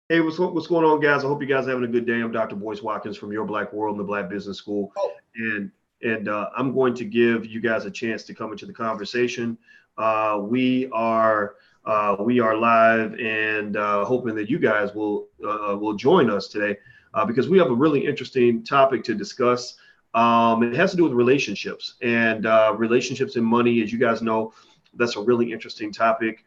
Hey, what's going on, guys? I hope you guys are having a good day. I'm Dr. Boyce Watkins from Your Black World and the Black Business School, Oh, and I'm going to give you guys a chance to come into the conversation. We are live, and hoping that you guys will join us today because we have a really interesting topic to discuss. It has to do with relationships and relationships and money. As you guys know, that's a really interesting topic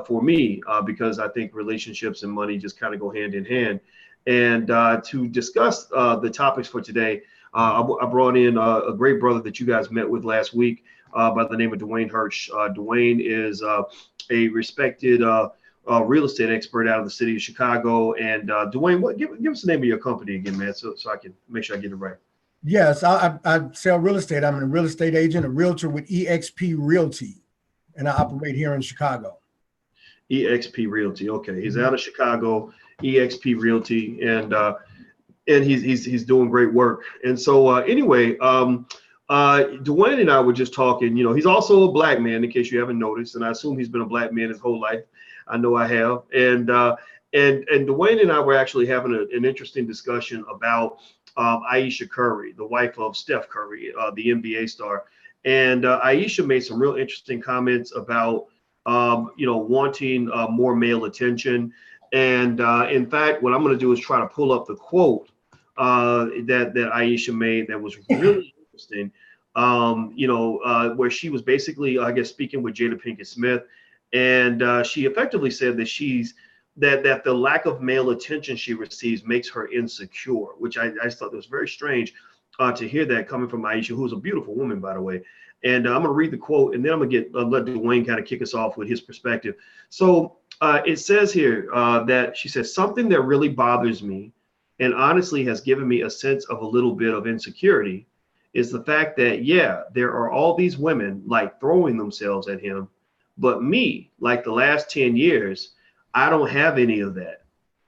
for me because I think relationships and money just kind of go hand in hand. And to discuss the topics for today, I brought in a great brother that you guys met with last week by the name of Dwayne Hirsch. Dwayne is a respected real estate expert out of the city of Chicago. And Dwayne, give us the name of your company again, man, so I can make sure I get it right. yes, I sell real estate. I'm a real estate agent, a realtor with EXP Realty, and I operate here in Chicago. EXP Realty. Okay, he's Mhm. out of Chicago. EXP Realty, and he's doing great work. And so anyway, Dwayne and I were just talking. You know, he's also a black man, in case you haven't noticed, and I assume he's been a black man his whole life. I know I have. And Dwayne and I were actually having an interesting discussion about Ayesha Curry, the wife of Steph Curry, the NBA star. And Ayesha made some real interesting comments about wanting more male attention. And in fact, what I'm going to do is try to pull up the quote that Ayesha made that was really interesting. Where she was basically, I guess, speaking with Jada Pinkett Smith, and she effectively said that that the lack of male attention she receives makes her insecure, which I just thought was very strange to hear that coming from Ayesha, who's a beautiful woman, by the way. And I'm going to read the quote, and then I'm going to let Dwayne kind of kick us off with his perspective. So it says here that she says something that really bothers me, and honestly has given me a sense of a little bit of insecurity, is the fact that yeah, there are all these women like throwing themselves at him, but me, like the last 10 years, I don't have any of that.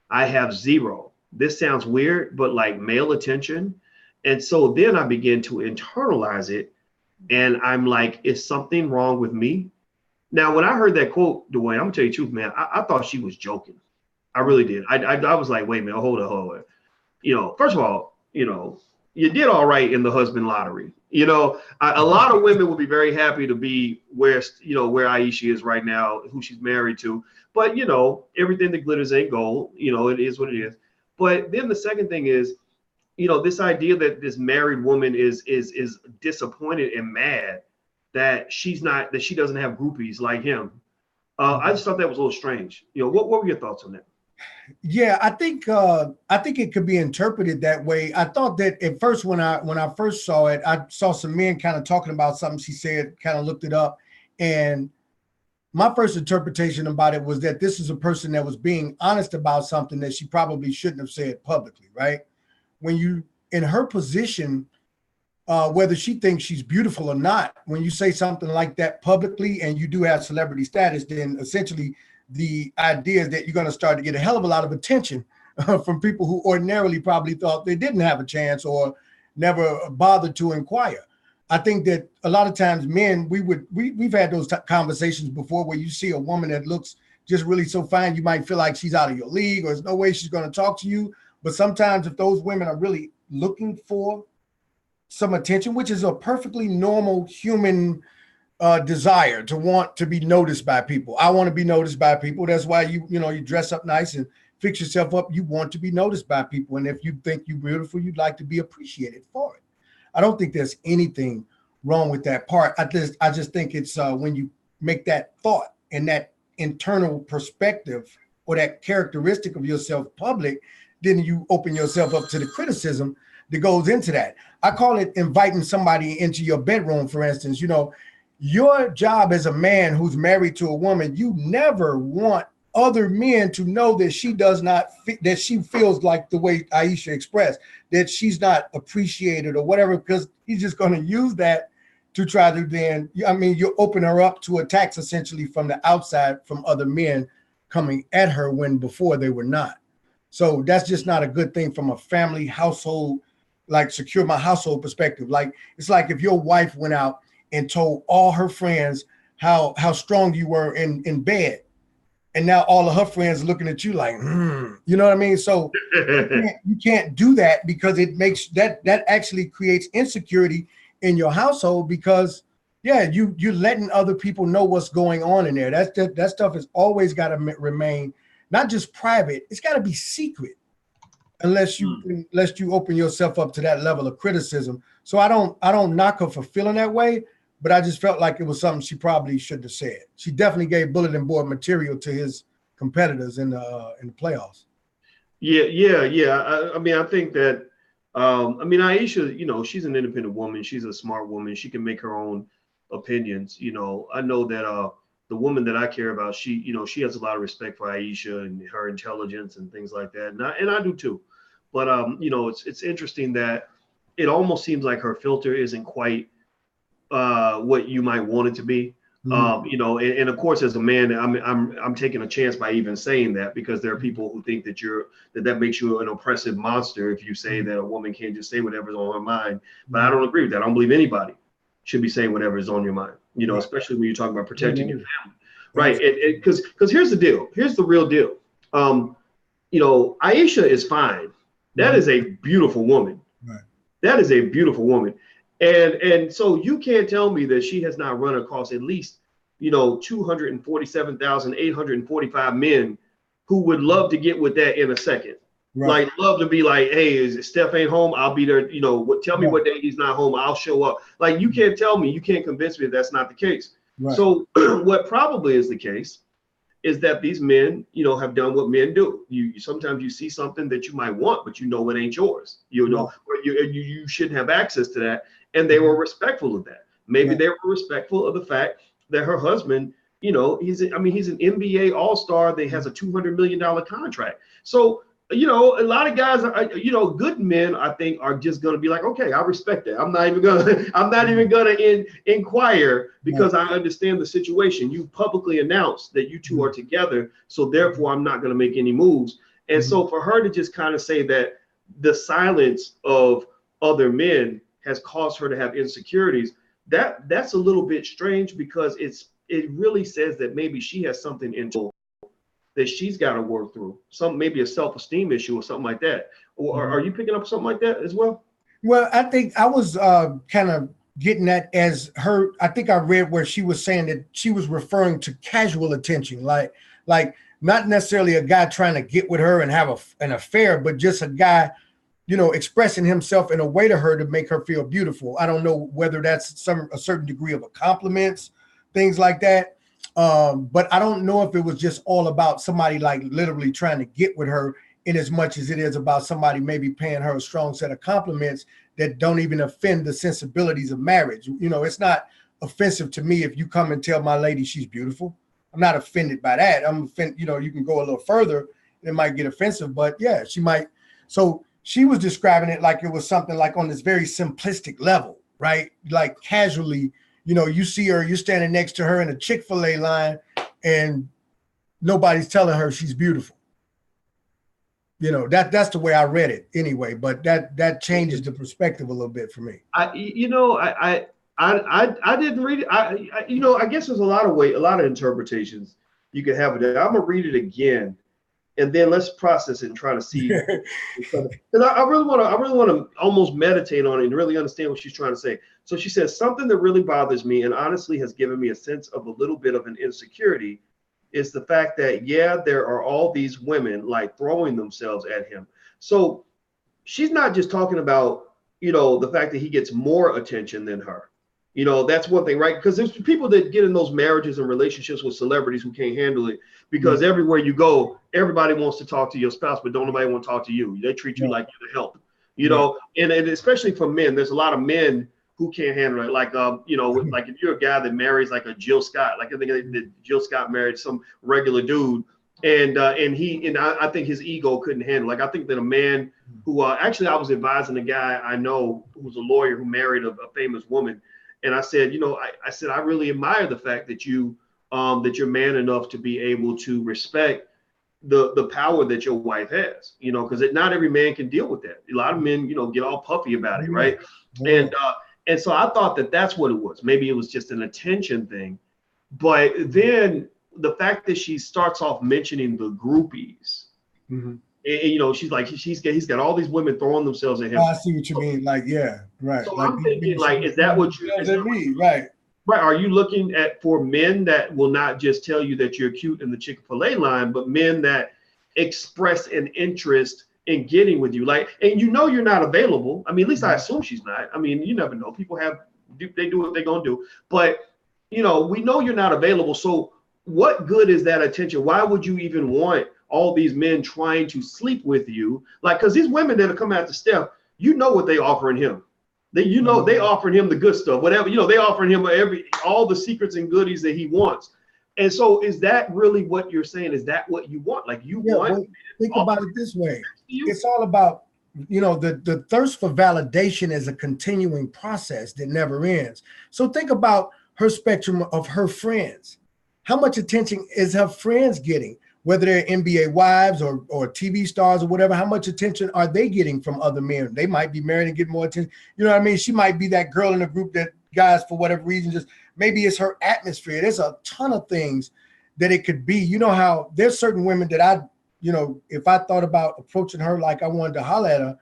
I have zero. This sounds weird, but like male attention. And so then I begin to internalize it, and I'm like, is something wrong with me? Now, when I heard that quote, Dwayne, I'm gonna tell you the truth, man. I thought she was joking. I really did. I was like, wait a minute, hold on. First of all, you did all right in the husband lottery. A lot of women would be very happy to be where Aisha is right now, who she's married to. But everything that glitters ain't gold. It is what it is. But then the second thing is, this idea that this married woman is disappointed and mad that she doesn't have groupies like him. I just thought that was a little strange. What were your thoughts on that? Yeah, I think it could be interpreted that way. I thought that at first when I first saw it, I saw some men kind of talking about something she said, kind of looked it up, and my first interpretation about it was that this is a person that was being honest about something that she probably shouldn't have said publicly, right? When you in her position, whether she thinks she's beautiful or not, when you say something like that publicly and you do have celebrity status, then essentially the idea is that you're going to start to get a hell of a lot of attention from people who ordinarily probably thought they didn't have a chance or never bothered to inquire. I think that a lot of times men, we've had those conversations before where you see a woman that looks just really so fine, you might feel like she's out of your league or there's no way she's going to talk to you. But sometimes if those women are really looking for some attention, which is a perfectly normal human desire to want to be noticed by people. I want to be noticed by people. That's why you dress up nice and fix yourself up. You want to be noticed by people, and if you think you're beautiful, you'd like to be appreciated for it. I don't think there's anything wrong with that part. I just think it's when you make that thought and that internal perspective or that characteristic of yourself public, then you open yourself up to the criticism that goes into that. I call it inviting somebody into your bedroom, for instance. Your job as a man who's married to a woman, you never want other men to know that she does not that she feels like the way Ayesha expressed, that she's not appreciated or whatever, because he's just going to use that to try to then, you open her up to attacks essentially from the outside from other men coming at her when before they were not. So that's just not a good thing from a family household, like secure my household perspective. Like it's like if your wife went out and told all her friends how strong you were in bed. and now all of her friends looking at you like, you know what I mean? So you can't do that, because it makes that actually creates insecurity in your household, because you're letting other people know what's going on in there. That stuff has always got to remain not just private, it's got to be secret, unless you open yourself up to that level of criticism. So I don't knock her for feeling that way, but I just felt like it was something she probably shouldn't have said. She definitely gave bulletin board material to his competitors in the playoffs. Yeah. I mean, I think that, I mean, Ayesha, she's an independent woman. She's a smart woman. She can make her own opinions. I know that the woman that I care about, she has a lot of respect for Ayesha and her intelligence and things like that. And I do too. But, it's interesting that it almost seems like her filter isn't quite what you might want it to be. And of course, as a man, I'm taking a chance by even saying that, because there are people who think that that makes you an oppressive monster if you say that a woman can't just say whatever's on her mind. But I don't agree with that. I don't believe anybody should be saying whatever is on your mind. Especially when you're talking about protecting your family, right? Because here's the deal. Here's the real deal. Ayesha is fine. That is a beautiful woman. Right. That is a beautiful woman. And so you can't tell me that she has not run across at least, 247,845 men who would love to get with that in a second. Right. Like, love to be like, hey, is Steph ain't home? I'll be there. Tell me what day he's not home. I'll show up. Like, you can't tell me, you can't convince me that that's not the case. Right. So what probably is the case is that these men, have done what men do. You sometimes you see something that you might want, but it ain't yours. Or you shouldn't have access to that. And they were respectful of that. Maybe they were respectful of the fact that her husband, he's an NBA All-Star that has a $200 million contract. So, a lot of guys are, good men, I think, are just going to be like, okay, I respect that. I'm not even gonna inquire, because I understand the situation. You publicly announced that you two are together, so therefore I'm not going to make any moves. And so for her to just kind of say that the silence of other men has caused her to have insecurities, that's a little bit strange, because it really says that maybe she has something internal that she's got to work through, maybe a self-esteem issue or something like that. Or are you picking up something like that as well? Well, I think I was kind of getting that as her. I think I read where she was saying that she was referring to casual attention, like not necessarily a guy trying to get with her and have an affair, but just a guy, expressing himself in a way to her to make her feel beautiful. I don't know whether that's a certain degree of a compliments, things like that. But I don't know if it was just all about somebody like literally trying to get with her, in as much as it is about somebody maybe paying her a strong set of compliments that don't even offend the sensibilities of marriage. It's not offensive to me if you come and tell my lady she's beautiful. I'm not offended by that. I'm offended, you can go a little further, it might get offensive, but yeah, she might. So she was describing it like it was something like on this very simplistic level, right? Like casually, you see her, you're standing next to her in a Chick-fil-A line and nobody's telling her she's beautiful. That's the way I read it anyway, but that changes the perspective a little bit for me. I didn't read it. I guess there's a lot of interpretations you could have of that. I'm gonna read it again, and then let's process it and try to see. Because I really want to almost meditate on it and really understand what she's trying to say. So she says, something that really bothers me and honestly has given me a sense of a little bit of an insecurity is the fact that, there are all these women like throwing themselves at him. So she's not just talking about, the fact that he gets more attention than her. That's one thing, right? Because there's people that get in those marriages and relationships with celebrities who can't handle it, because everywhere you go, everybody wants to talk to your spouse, but don't nobody want to talk to you. They treat you like you're the help, and especially for men, there's a lot of men who can't handle it. Like, like if you're a guy that marries like a Jill Scott, like I think that Jill Scott married some regular dude, and I think his ego couldn't handle. Like, I think that a man who actually I was advising a guy I know who's a lawyer who married a famous woman. And I said, I said, I really admire the fact that you're man enough to be able to respect the power that your wife has, because not every man can deal with that. A lot of men, get all puffy about it, right? And so I thought that that's what it was. Maybe it was just an attention thing. But then the fact that she starts off mentioning the groupies, and she's like, he's got all these women throwing themselves at him. Oh, I see what you mean. Like, yeah, right. So like I'm thinking, like, is that what you? Right. Right. Are you looking at for men that will not just tell you that you're cute in the Chick-fil-A line, but men that express an interest in getting with you? Like, and you're not available. I mean, at least I assume she's not. I mean, you never know. People they do what they're gonna do. But we know you're not available. So what good is that attention? Why would you even want all these men trying to sleep with you? Like, because these women that are coming after Steph, what they offering him. They offering him the good stuff, whatever, they offering him all the secrets and goodies that he wants. And so is that really what you're saying? Is that what you want? Like want? Think about it this way. It's all about, the thirst for validation is a continuing process that never ends. So think about her spectrum of her friends. How much attention is her friends getting? Whether they're NBA wives or TV stars or whatever, how much attention are they getting from other men? They might be married and get more attention. You know what I mean? She might be that girl in the group that guys, for whatever reason, just maybe it's her atmosphere. There's a ton of things that it could be. You know how there's certain women that if I thought about approaching her like I wanted to holler at her,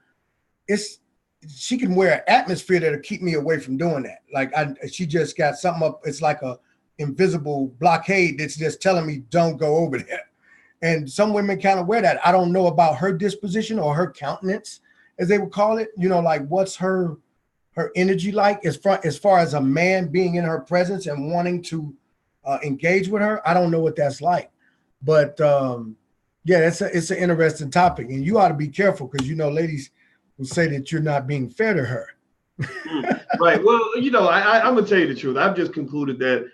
she can wear an atmosphere that'll keep me away from doing that. Like she just got something up. It's like a invisible blockade that's just telling me don't go over there. And some women kind of wear that. I don't know about her disposition or her countenance, as they would call it. Like what's her energy like as far as a man being in her presence and wanting to engage with her. I don't know what that's like. But it's an interesting topic, and you ought to be careful because ladies will say that you're not being fair to her. Right. Well, I'm gonna tell you the truth. I've just concluded that,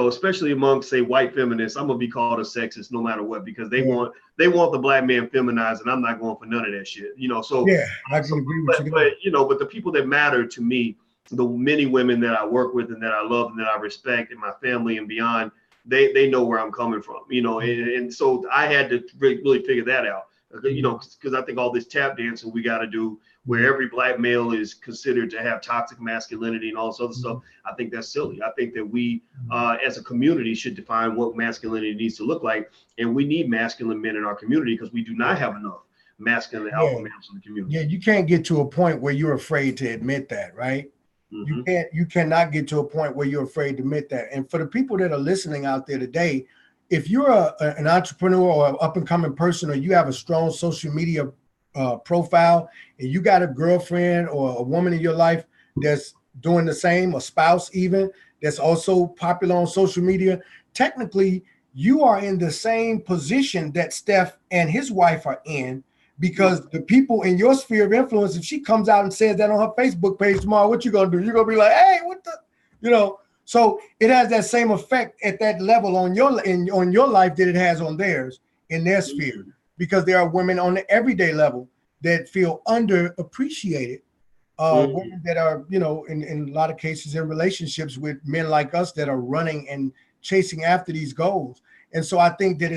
especially amongst, say, white feminists, I'm gonna be called a sexist no matter what, because they want the black man feminized, and I'm not going for none of that shit. So yeah, I can agree with you. But the people that matter to me, the many women that I work with and that I love and that I respect, and my family and beyond, they know where I'm coming from. And so I had to really figure that out. Because I think all this tap dancing we got to do, where every black male is considered to have toxic masculinity and all this other stuff, I think that's silly. I think that we, as a community, should define what masculinity needs to look like, and we need masculine men in our community because we do not have enough masculine alpha males in the community. Yeah, you can't get to a point where you're afraid to admit that, right? You cannot get to a point where you're afraid to admit that. And for the people that are listening out there today, if you're an entrepreneur or an up-and-coming person, or you have a strong social media profile, and you got a girlfriend or a woman in your life that's doing the same, a spouse even, that's also popular on social media, technically, you are in the same position that Steph and his wife are in, because the people in your sphere of influence, if she comes out and says that on her Facebook page tomorrow, what you going to do? You're going to be like, hey, what the, So it has that same effect at that level on your life that it has on theirs in their sphere, because there are women on the everyday level that feel underappreciated, women that are, in a lot of cases in relationships with men like us that are running and chasing after these goals. And so I think that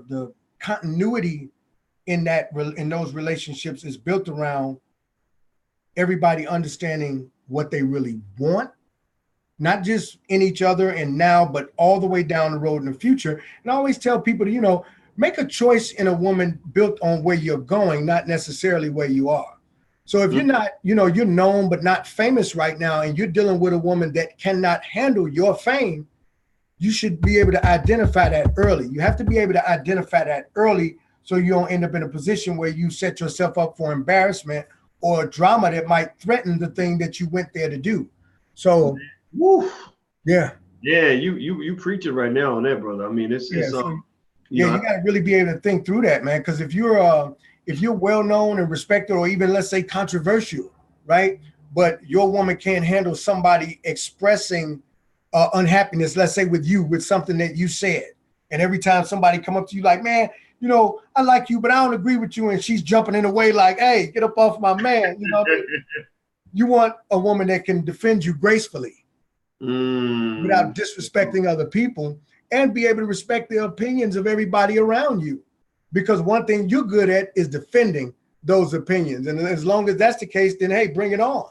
the continuity in those relationships is built around everybody understanding what they really want, not just in each other and now, but all the way down the road in the future. And I always tell people to, make a choice in a woman built on where you're going, not necessarily where you are. So if you're not, you're known but not famous right now, and you're dealing with a woman that cannot handle your fame, you should be able to identify that early. You have to be able to identify that early so you don't end up in a position where you set yourself up for embarrassment or drama that might threaten the thing that you went there to do. So, yeah. Yeah, you preach it right now on that, brother. I mean, you got to really be able to think through that, man. Because if you're well known and respected, or even let's say controversial, right? But your woman can't handle somebody expressing unhappiness, let's say with something that you said, and every time somebody come up to you like, man, I like you, but I don't agree with you, and she's jumping in the way like, hey, get up off my man. You want a woman that can defend you gracefully without disrespecting other people, and be able to respect the opinions of everybody around you. Because one thing you're good at is defending those opinions. And as long as that's the case, then hey, bring it on.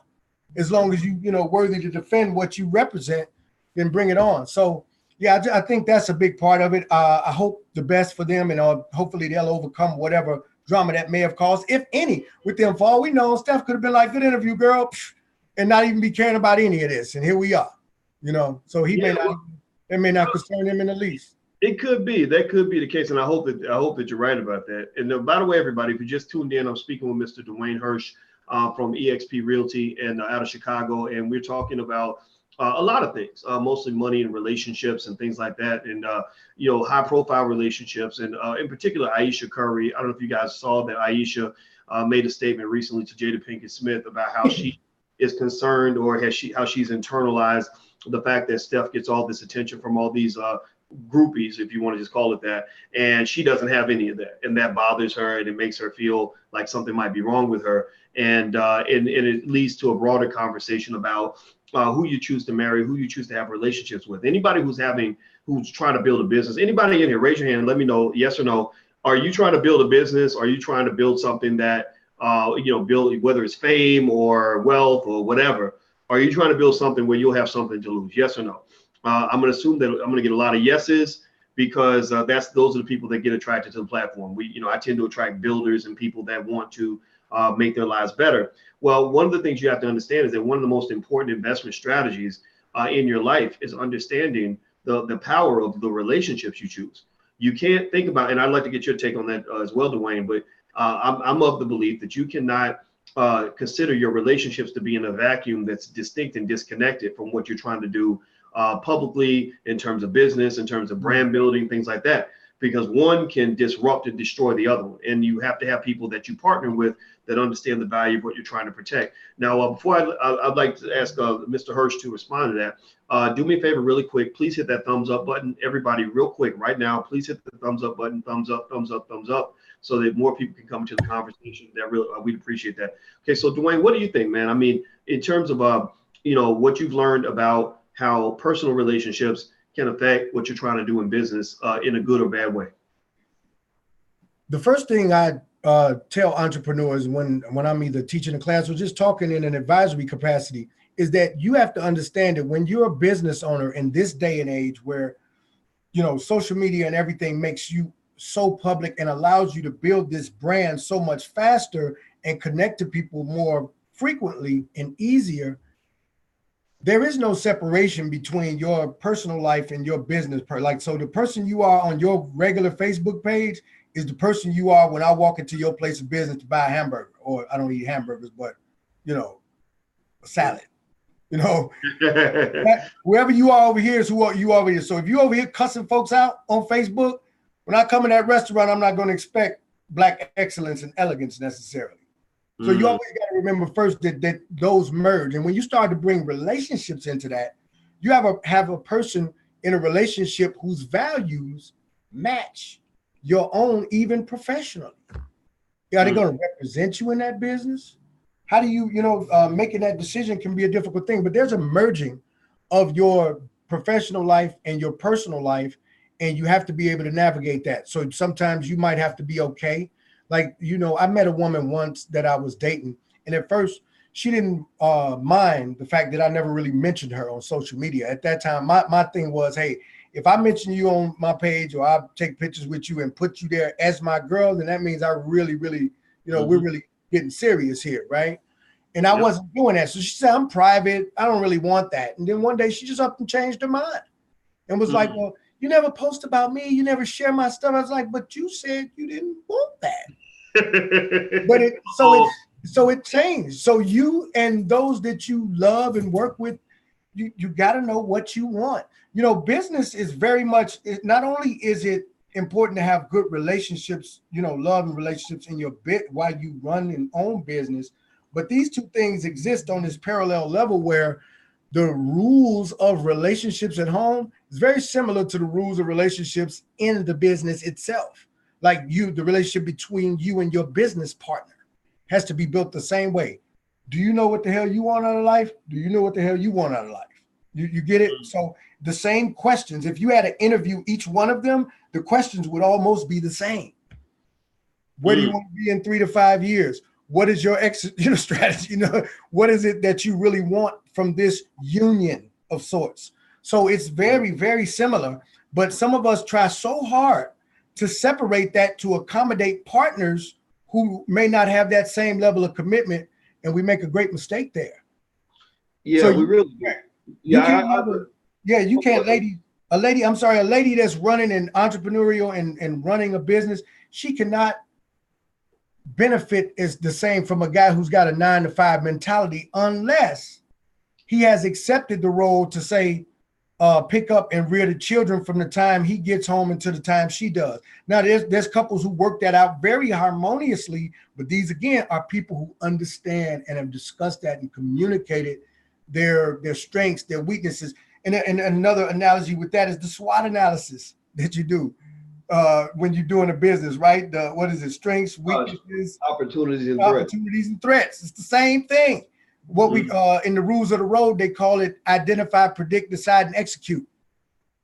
As long as you're worthy to defend what you represent, then bring it on. So Yeah, I think that's a big part of it. I hope the best for them, and hopefully they'll overcome whatever drama that may have caused, if any, with them. For all we know, Steph could have been like, "Good interview, girl," and not even be caring about any of this. And here we are, So he may not. It may not concern him in the least. It could be. That could be the case, and I hope that you're right about that. And by the way, everybody, if you just tuned in, I'm speaking with Mr. Dwayne Hirsch from EXP Realty and out of Chicago, and we're talking about a lot of things, mostly money and relationships and things like that, and high-profile relationships, and in particular, Ayesha Curry. I don't know if you guys saw that Ayesha made a statement recently to Jada Pinkett Smith about how she is concerned, or how she's internalized the fact that Steph gets all this attention from all these groupies, if you want to just call it that, and she doesn't have any of that, and that bothers her, and it makes her feel like something might be wrong with her, and it leads to a broader conversation about who you choose to marry, who you choose to have relationships with. Anybody who's trying to build a business, anybody in here, raise your hand, let me know, yes or no. Are you trying to build a business? Are you trying to build something that build, whether it's fame or wealth or whatever? Are you trying to build something where you'll have something to lose? Yes or no? I'm going to assume that I'm going to get a lot of yeses, because those are the people that get attracted to the platform. I tend to attract builders and people that want to make their lives better. Well, one of the things you have to understand is that one of the most important investment strategies in your life is understanding the power of the relationships you choose. You can't think about, and I'd like to get your take on that as well, Dwayne, but I'm of the belief that you cannot consider your relationships to be in a vacuum that's distinct and disconnected from what you're trying to do publicly, in terms of business, in terms of brand building, things like that, because one can disrupt and destroy the other one. And you have to have people that you partner with that understand the value of what you're trying to protect. Now, before I'd like to ask Mr. Hirsch to respond to that. Do me a favor really quick. Please hit that thumbs up button. Everybody, real quick right now, please hit the thumbs up button, thumbs up, thumbs up, thumbs up, so that more people can come to the conversation. That really, we'd appreciate that. Okay, so Dwayne, what do you think, man? I mean, in terms of what you've learned about how personal relationships can affect what you're trying to do in business in a good or bad way. The first thing I tell entrepreneurs when I'm either teaching a class or just talking in an advisory capacity is that you have to understand that when you're a business owner in this day and age where, social media and everything makes you so public and allows you to build this brand so much faster and connect to people more frequently and easier, there is no separation between your personal life and your business. So the person you are on your regular Facebook page is the person you are when I walk into your place of business to buy a hamburger, or I don't eat hamburgers, but a salad. Wherever you are over here is who you are over here. So if you over here cussing folks out on Facebook, when I come in that restaurant, I'm not going to expect Black excellence and elegance necessarily. So you always got to remember first that those merge. And when you start to bring relationships into that, you have a person in a relationship whose values match your own, even professionally. Are they going to represent you in that business? How do you, making that decision can be a difficult thing, but there's a merging of your professional life and your personal life, and you have to be able to navigate that. So sometimes you might have to be okay. Like, I met a woman once that I was dating, and at first she didn't mind the fact that I never really mentioned her on social media. At that time, my thing was, hey, if I mention you on my page or I take pictures with you and put you there as my girl, then that means I really, really, we're really getting serious here, right? And I wasn't doing that. So she said, I'm private. I don't really want that. And then one day she just up and changed her mind and was like, well, you never post about me. You never share my stuff. I was like, but you said you didn't want that. But it changed. So you and those that you love and work with, you got to know what you want. Business is very much, not only is it important to have good relationships, love and relationships in your bit while you run and own business, but these two things exist on this parallel level where the rules of relationships at home is very similar to the rules of relationships in the business itself. Like the relationship between you and your business partner has to be built the same way. Do you know what the hell you want out of life? Do you know what the hell you want out of life? You get it? So the same questions, if you had to interview each one of them, the questions would almost be the same. Where do you want to be in 3 to 5 years? What is your exit strategy? What is it that you really want from this union of sorts? So it's very, very similar. But some of us try so hard to separate that to accommodate partners who may not have that same level of commitment, and we make a great mistake there. Yeah, so we really do. You can't you can't a lady that's running an entrepreneurial and running a business, she cannot benefit is the same from a guy who's got a 9-to-5 mentality unless he has accepted the role to say, pick up and rear the children from the time he gets home until the time she does. Now, there's couples who work that out very harmoniously, but these, again, are people who understand and have discussed that and communicated their strengths, their weaknesses. And another analogy with that is the SWOT analysis that you do when you're doing a business, right? What is it? Strengths, weaknesses, opportunities and threats. It's the same thing. What we in the rules of the road, they call it identify, predict, decide, and execute.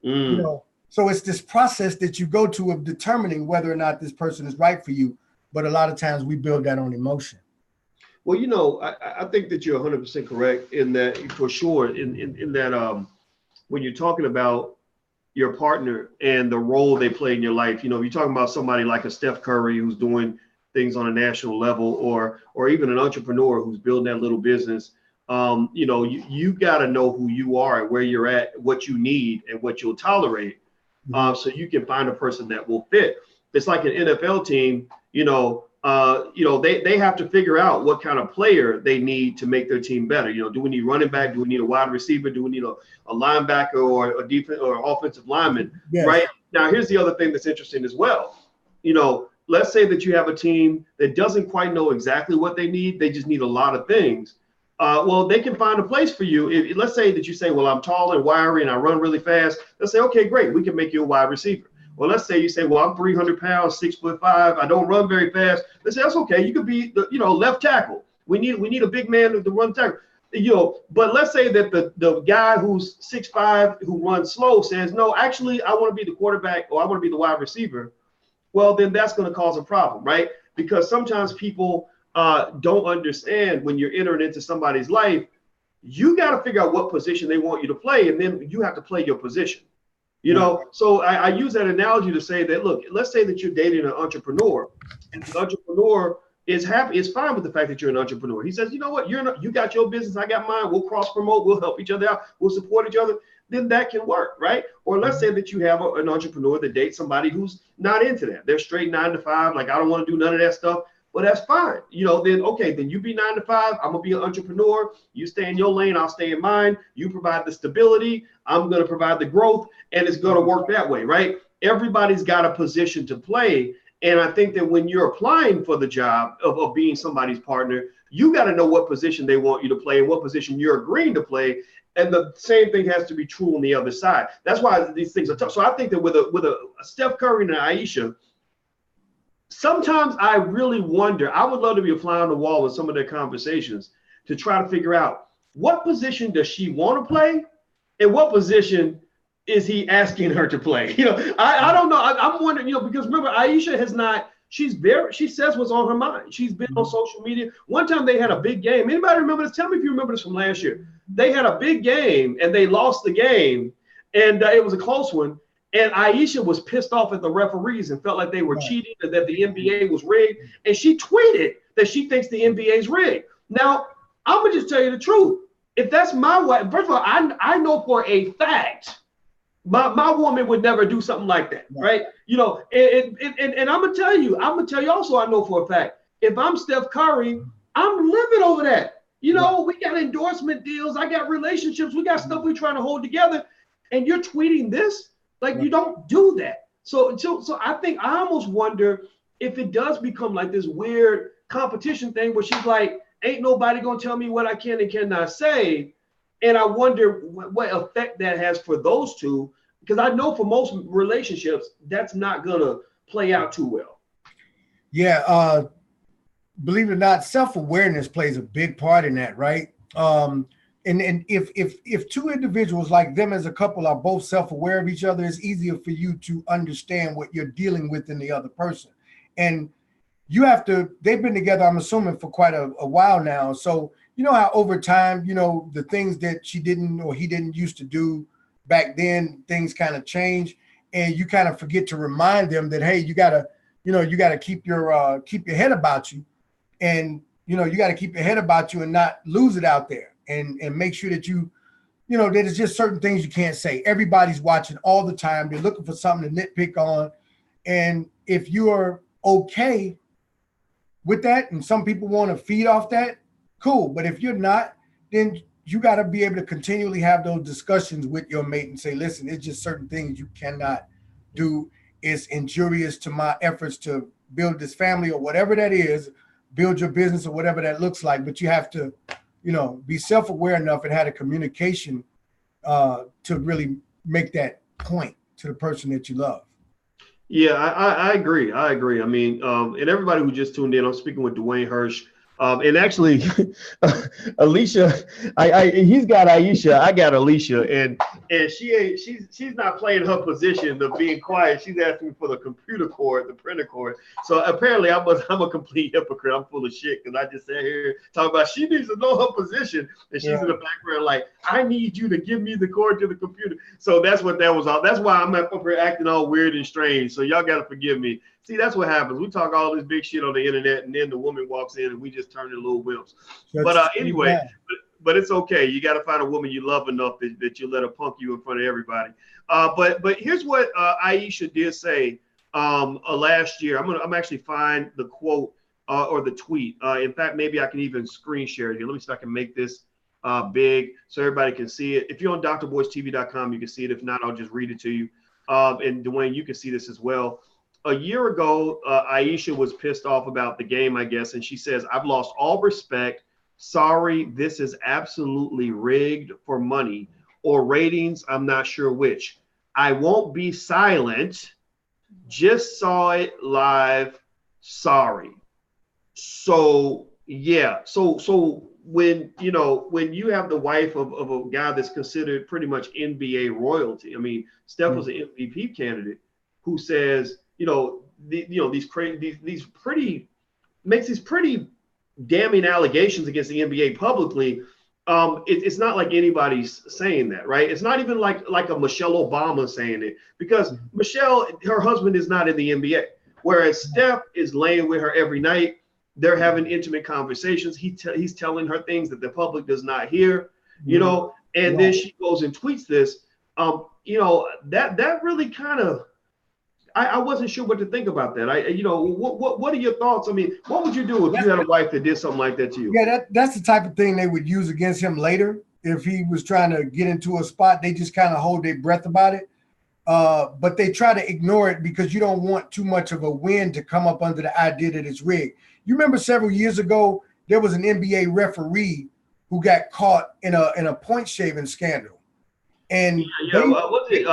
You know, so it's this process that you go to of determining whether or not this person is right for you. But a lot of times we build that on emotion. Well, you know, I think that you're 100% correct in that, for sure, in that when you're talking about your partner and the role they play in your life, you know, you're talking about somebody like a Steph Curry who's doing things on a national level, or even an entrepreneur who's building that little business. You know, you got to know who you are and where you're at, what you need and what you'll tolerate, so you can find a person that will fit. It's like an NFL team, you know, they have to figure out what kind of player they need to make their team better. You know, do we need running back? Do we need a wide receiver? Do we need a linebacker or a defense or offensive lineman? Yes. Right now, here's the other thing that's interesting as well. You know, let's say that you have a team that doesn't quite know exactly what they need. They just need a lot of things. Well, they can find a place for you. Let's say that you say, well, I'm tall and wiry and I run really fast. They'll say, okay, great. We can make you a wide receiver. Well, let's say you say, well, I'm 300 pounds, 6'5". I don't run very fast. They say, that's okay. You could be the, left tackle. We need a big man to run tackle. But let's say that the guy who's 6'5", who runs slow says, no, actually, I want to be the quarterback or I want to be the wide receiver. Well, then that's going to cause a problem, right? Because sometimes people don't understand when you're entering into somebody's life, you got to figure out what position they want you to play, and then you have to play your position. So I use that analogy to say that, look, let's say that you're dating an entrepreneur, and the entrepreneur is fine with the fact that you're an entrepreneur. He says, you know what, you got your business, I got mine. We'll cross promote, we'll help each other out, we'll support each other. Then that can work, right? Or let's say that you have an entrepreneur that dates somebody who's not into that. They're straight 9 to 5, like I don't want to do none of that stuff. Well, that's fine. Then okay, then you be 9 to 5. I'm gonna be an entrepreneur. You stay in your lane, I'll stay in mine. You provide the stability, I'm gonna provide the growth, and it's gonna work that way, right? Everybody's got a position to play. And I think that when you're applying for the job of being somebody's partner, you got to know what position they want you to play and what position you're agreeing to play. And the same thing has to be true on the other side. That's why these things are tough. So I think that with a Steph Curry and an Ayesha, sometimes I really wonder, I would love to be a fly on the wall with some of their conversations to try to figure out what position does she want to play and what position is he asking her to play? I don't know. I'm wondering, because remember, Ayesha has not, she says what's on her mind. She's been on social media. One time they had a big game. Anybody remember this? Tell me if you remember this from last year. They had a big game and they lost the game, and it was a close one. And Ayesha was pissed off at the referees and felt like they were cheating and that the NBA was rigged. And she tweeted that she thinks the NBA is rigged. Now, I'm going to just tell you the truth. If that's my wife, first of all, I know for a fact my woman would never do something like that, right? And I'm going to tell you also, I know for a fact, if I'm Steph Curry, I'm livid over that. We got endorsement deals. I got relationships. We got stuff we're trying to hold together. And you're tweeting this? Like, you don't do that. So I think I almost wonder if it does become like this weird competition thing where she's like, ain't nobody going to tell me what I can and cannot say. And I wonder what effect that has for those two, because I know for most relationships, that's not going to play out too well. Yeah. Believe it or not, self-awareness plays a big part in that, right? And if two individuals like them as a couple are both self-aware of each other, it's easier for you to understand what you're dealing with in the other person. And they've been together, I'm assuming, for quite a while now. So, how over time, the things that she didn't or he didn't used to do, back then things kind of change, and you kind of forget to remind them that, hey, you gotta keep your head about you, and you gotta keep your head about you and not lose it out there, and make sure that there's just certain things you can't say. Everybody's watching all the time. They're looking for something to nitpick on. And if you're okay with that, and some people want to feed off that, cool. But if you're not, then you got to be able to continually have those discussions with your mate and say, listen, it's just certain things you cannot do. It's injurious to my efforts to build this family or whatever that is, build your business or whatever that looks like. But you have to, be self-aware enough and have a communication to really make that point to the person that you love. Yeah, I agree. I agree. I mean, and everybody who just tuned in, I'm speaking with Dwayne Hirsch. And actually, Alicia, he's got Ayesha, I got Alicia, and she's not playing her position of being quiet. She's asking me for the computer cord, the printer cord. So apparently, I'm a complete hypocrite. I'm full of shit because I just sat here talking about she needs to know her position, and she's in the background like, I need you to give me the cord to the computer. So that's what that was all. That's why I'm up here acting all weird and strange. So y'all got to forgive me. See, that's what happens. We talk all this big shit on the internet, and then the woman walks in, and we just turn into little wimps. But anyway, but it's okay. You got to find a woman you love enough that you let her punk you in front of everybody. But here's what Ayesha did say last year. I'm actually find the quote or the tweet. In fact, maybe I can even screen share it here. Let me see if I can make this big so everybody can see it. If you're on drboystv.com, you can see it. If not, I'll just read it to you. And Dwayne, you can see this as well. A year ago, Ayesha was pissed off about the game, I guess, and she says, I've lost all respect. Sorry, this is absolutely rigged for money or ratings. I'm not sure which. I won't be silent. Just saw it live. Sorry. So, yeah. So when you have the wife of a guy that's considered pretty much NBA royalty, I mean, Steph was an MVP candidate who says, these pretty damning allegations against the NBA publicly. It's not like anybody's saying that, right? It's not even like a Michelle Obama saying it, because Michelle, her husband is not in the NBA, whereas Steph is laying with her every night. They're having intimate conversations. He's telling her things that the public does not hear, and then she goes and tweets this. That really kind of, I wasn't sure what to think about that. What are your thoughts? I mean, what would you do if you had a wife that did something like that to you? Yeah, that's the type of thing they would use against him later. If he was trying to get into a spot, they just kind of hold their breath about it. But they try to ignore it because you don't want too much of a win to come up under the idea that it's rigged. You remember several years ago, there was an NBA referee who got caught in a point shaving scandal. And what's it?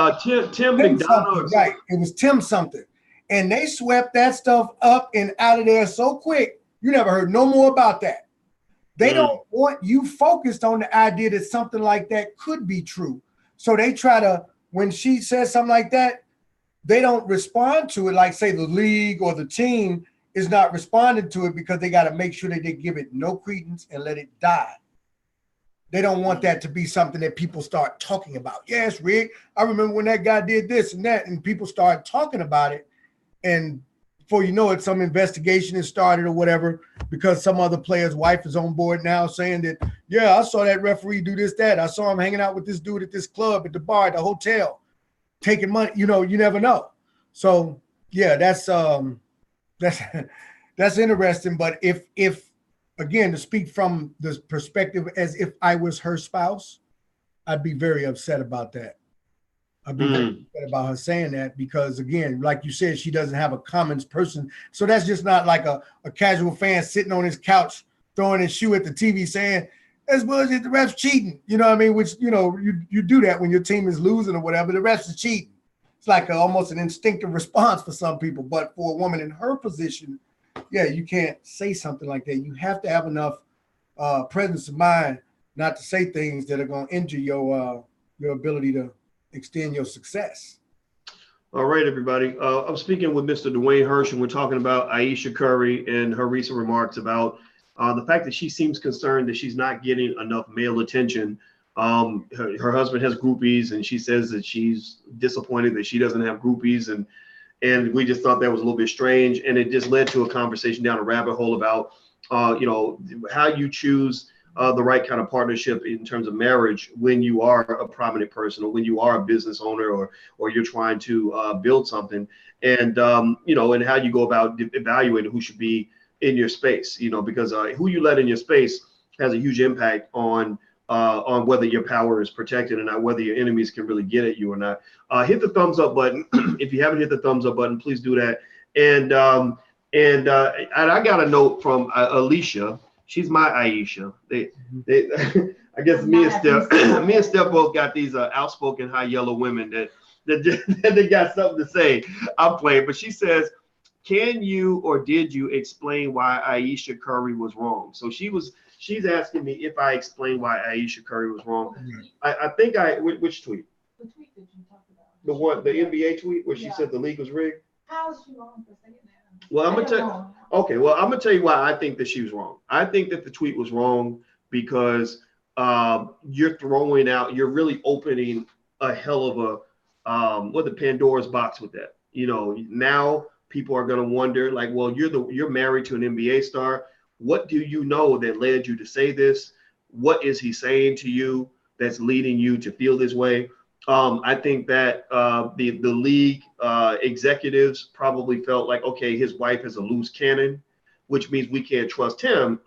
Tim McDonough, right? It was Tim something, and they swept that stuff up and out of there so quick. You never heard no more about that. They don't want you focused on the idea that something like that could be true. So they try to, when she says something like that, they don't respond to it. Like say the league or the team is not responding to it because they got to make sure that they give it no credence and let it die. They don't want that to be something that people start talking about. Yes, Rick, I remember when that guy did this and that, and people start talking about it. And before you know it, some investigation is started or whatever, because some other player's wife is on board now saying that, yeah, I saw that referee do this, that. I saw him hanging out with this dude at this club, at the bar, at the hotel, taking money. You never know. So, yeah, that's interesting. But if again, to speak from the perspective as if I was her spouse, I'd be very upset about that. I'd be very upset about her saying that because, again, like you said, she doesn't have a comments person. So that's just not like a casual fan sitting on his couch throwing his shoe at the TV saying, that's bullshit, the ref's cheating. You know what I mean? Which, you do that when your team is losing or whatever. The ref's is cheating. It's like almost an instinctive response for some people. But for a woman in her position, yeah, you can't say something like that. You have to have enough presence of mind not to say things that are going to injure your ability to extend your success. All right, everybody. I'm speaking with Mr. Dwayne Hirsch, and we're talking about Ayesha Curry and her recent remarks about the fact that she seems concerned that she's not getting enough male attention Her husband has groupies, and she says that she's disappointed that she doesn't have groupies, and we just thought that was a little bit strange, and it just led to a conversation down a rabbit hole about how you choose the right kind of partnership in terms of marriage when you are a prominent person, or when you are a business owner, or you're trying to build something, and and how you go about evaluating who should be in your space, because who you let in your space has a huge impact on whether your power is protected or not, whether your enemies can really get at you or not. Hit the thumbs up button. If you haven't hit the thumbs up button, please do that. And I got a note from Alicia. She's my Ayesha. I guess me and Steph both got these outspoken high yellow women that they got something to say. I'm playing, but she says, can you or did you explain why Ayesha Curry was wrong? So she's asking me if I explained why Ayesha Curry was wrong. I think which tweet? The tweet that you talked about. The NBA tweet where she said the league was rigged. How is she wrong for saying that? Well, I'm gonna tell you why I think that she was wrong. I think that the tweet was wrong because you're really opening a hell of a the Pandora's box with that. Now people are gonna wonder, like, well, you're married to an NBA star. What do you know that led you to say this? What is he saying to you that's leading you to feel this way? I think that the league executives probably felt like, okay, his wife is a loose cannon, which means we can't trust him.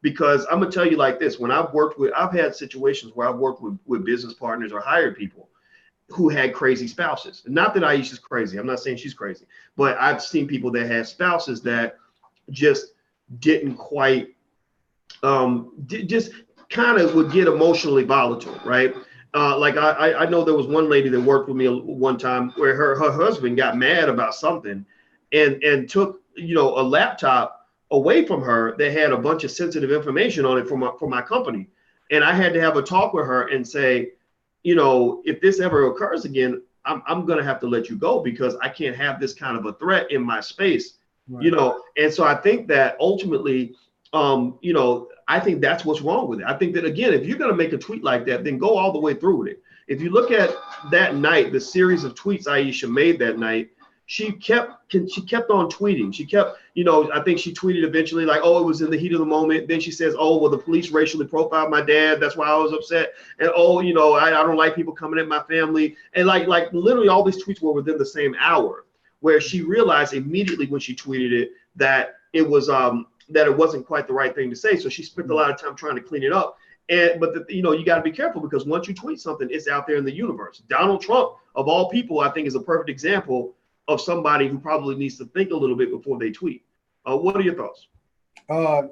Because I'm gonna tell you like this: when I've had situations where I've worked with business partners or hired people who had crazy spouses. Not that Ayesha's crazy. I'm not saying she's crazy, but I've seen people that had spouses that just didn't quite, just kind of would get emotionally volatile, right? Like I know there was one lady that worked with me one time where her husband got mad about something and took, a laptop away from her that had a bunch of sensitive information on it for my company. And I had to have a talk with her and say, if this ever occurs again, I'm going to have to let you go because I can't have this kind of a threat in my space, right. And so I think that ultimately, I think that's what's wrong with it. I think that, again, if you're going to make a tweet like that, then go all the way through with it. If you look at that night, the series of tweets Ayesha made that night, she kept on tweeting. She kept, I think she tweeted eventually like, oh, it was in the heat of the moment. Then she says, oh, well, the police racially profiled my dad. That's why I was upset. And, oh, I don't like people coming at my family. And like literally all these tweets were within the same hour, where she realized immediately when she tweeted it that it was, that it wasn't quite the right thing to say. So she spent a lot of time trying to clean it up. But you got to be careful because once you tweet something, it's out there in the universe. Donald Trump, of all people, I think is a perfect example of somebody who probably needs to think a little bit before they tweet. What are your thoughts? Well,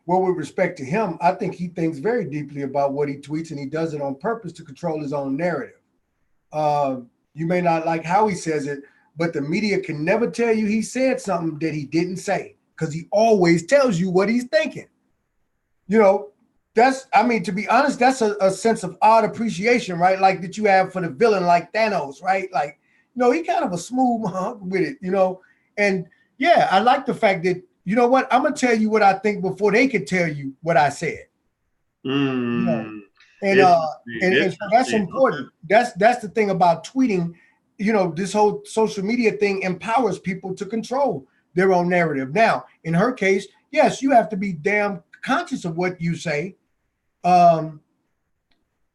with respect to him, I think he thinks very deeply about what he tweets, and he does it on purpose to control his own narrative. You may not like how he says it, but the media can never tell you he said something that he didn't say, because he always tells you what he's thinking. To be honest, that's a sense of odd appreciation, right? Like that you have for the villain like Thanos, right? Like, he kind of a smooth with it, And yeah, I like the fact that, I'm going to tell you what I think before they could tell you what I said. And so that's important. That's the thing about tweeting. This whole social media thing empowers people to control their own narrative. Now, in her case, yes, you have to be damn conscious of what you say.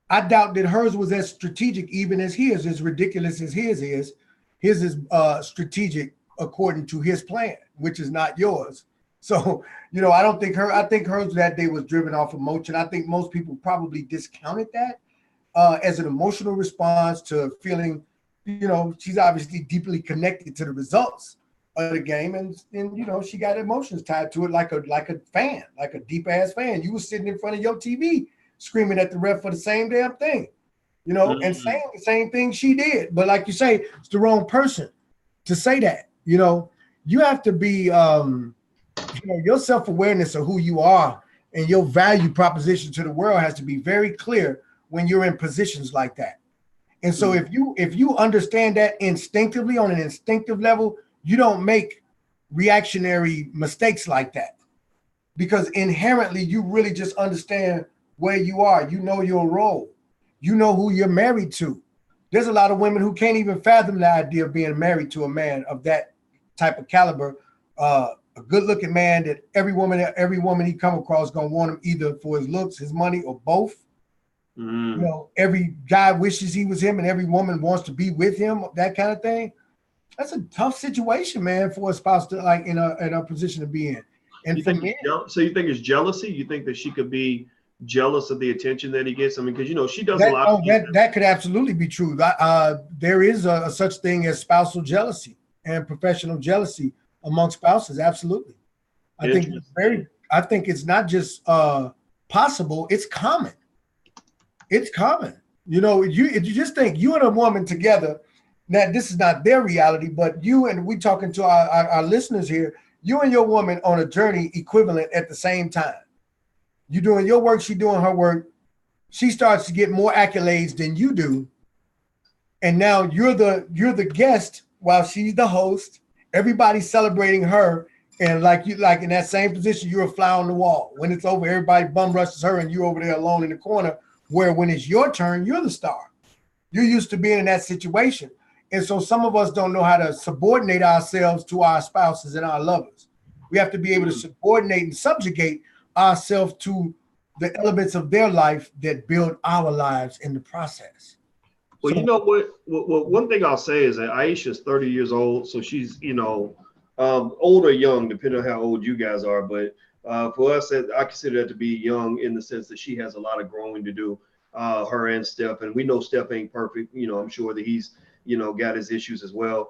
I doubt that hers was as strategic even as his, as ridiculous as his is. His is strategic according to his plan, which is not yours. So, I think hers that day was driven off emotion. I think most people probably discounted that as an emotional response to feeling, she's obviously deeply connected to the results of the game, and she got emotions tied to it like a fan, like a deep ass fan. You were sitting in front of your TV screaming at the ref for the same damn thing, and saying the same thing she did. But like you say, it's the wrong person to say that. You have to be, your self-awareness of who you are and your value proposition to the world has to be very clear when you're in positions like that. And so if you understand that instinctively, on an instinctive level, you don't make reactionary mistakes like that, because inherently you really just understand where you are. You know your role. you know who you're married to. There's a lot of women who can't even fathom the idea of being married to a man of that type of caliber, a good-looking man that every woman he come across gonna want him either for his looks, his money, or both. You know, every guy wishes he was him, and every woman wants to be with him. That kind of thing. That's a tough situation, man, for a spouse to like in a position to be in. And for men, so you think it's jealousy? You think that she could be jealous of the attention that he gets? I mean, because you know she does a lot of that could absolutely be true. There is a such thing as spousal jealousy and professional jealousy among spouses. Absolutely, I think it's not just possible; it's common. It's common. You know, if you just think you and a woman together. Now, this is not their reality, but you and we talking to our listeners here. You and your woman on a journey equivalent at the same time. You doing your work, she doing her work. She starts to get more accolades than you do, and now you're the guest while she's the host. Everybody's celebrating her, and like in that same position, you're a fly on the wall. When it's over, everybody bum rushes her, and you're over there alone in the corner. Where when it's your turn, you're the star. You're used to being in that situation. And so some of us don't know how to subordinate ourselves to our spouses and our lovers. We have to be able to subordinate and subjugate ourselves to the elements of their life that build our lives in the process. Well, you know what? One thing I'll say is that Ayesha's 30 years old, so she's, you know, old or young, depending on how old you guys are. But for us, I consider that to be young in the sense that she has a lot of growing to do, her and Steph. And we know Steph ain't perfect. You know, I'm sure that he's, you know, got his issues as well.